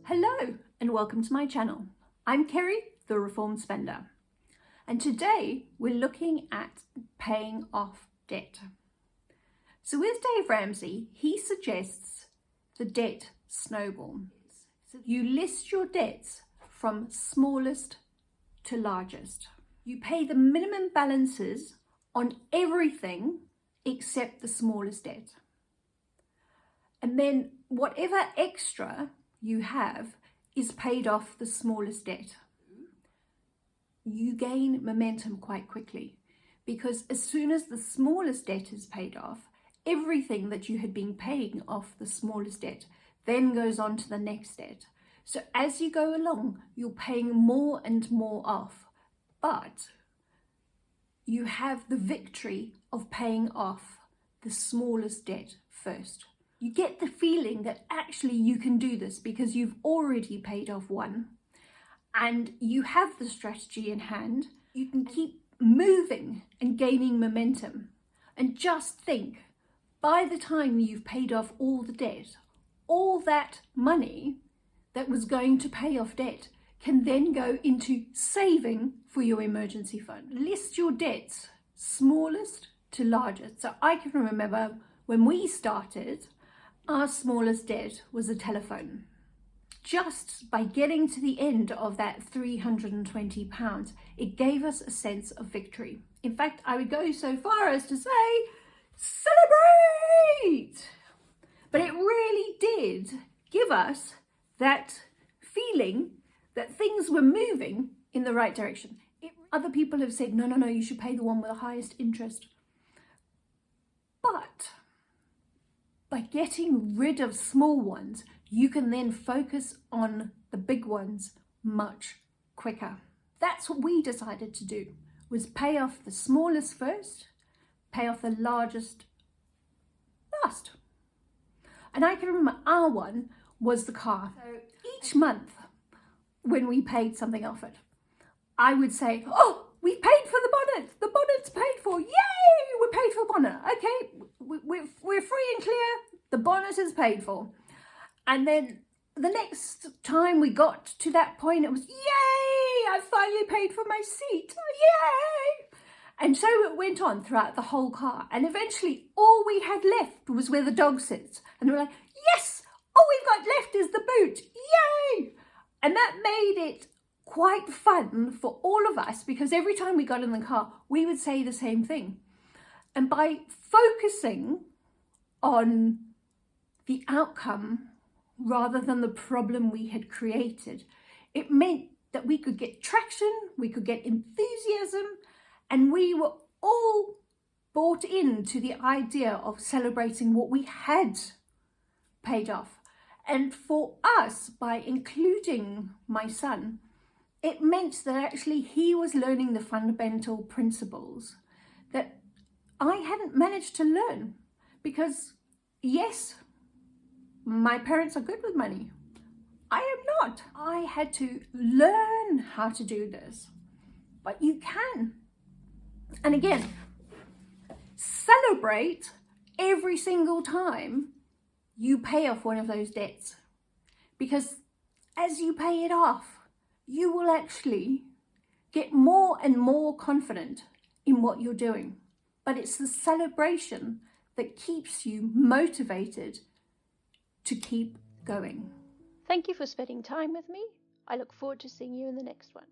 Hello and welcome to my channel. I'm Kerry, the Reformed Spender, and today we're looking at paying off debt. So with Dave Ramsey, he suggests the debt snowball. So you list your debts from smallest to largest. You pay the minimum balances on everything except the smallest debt. And then whatever extra you have is paid off the smallest debt. You gain momentum quite quickly because as soon as the smallest debt is paid off, everything that you had been paying off the smallest debt then goes on to the next debt. So as you go along, you're paying more and more off, but you have the victory of paying off the smallest debt first. You get the feeling that actually you can do this because you've already paid off one and you have the strategy in hand. You can keep moving and gaining momentum. And just think, by the time you've paid off all the debt, all that money that was going to pay off debt can then go into saving for your emergency fund. List your debts, smallest to largest. So I can remember when we started, our smallest debt was a telephone. Just by getting to the end of that £320, it gave us a sense of victory. In fact, I would go so far as to say, celebrate! But it really did give us that feeling that things were moving in the right direction. Other people have said, no, you should pay the one with the highest interest. But by getting rid of small ones, you can then focus on the big ones much quicker. That's what we decided to do, was pay off the smallest first, pay off the largest last. And I can remember our one was the car. So each month when we paid something off it, I would say, oh, we paid for the bonnet. The bonnet's paid for. Yay! We paid for the bonnet. Okay, we're free and clear. The bonnet is paid for. And then the next time we got to that point, it was, yay! I finally paid for my seat. Yay! And so it went on throughout the whole car. And eventually, all we had left was where the dog sits. And we're like, yes! All we've got left is the boot. Yay! And that made it quite fun for all of us because every time we got in the car, we would say the same thing. And by focusing on the outcome rather than the problem we had created, it meant that we could get traction, we could get enthusiasm, and we were all bought into the idea of celebrating what we had paid off. And for us, by including my son, it meant that actually he was learning the fundamental principles that I hadn't managed to learn. Because yes, my parents are good with money. I am not. I had to learn how to do this. But you can. And again, celebrate every single time you pay off one of those debts. Because as you pay it off, you will actually get more and more confident in what you're doing. But it's the celebration that keeps you motivated to keep going. Thank you for spending time with me. I look forward to seeing you in the next one.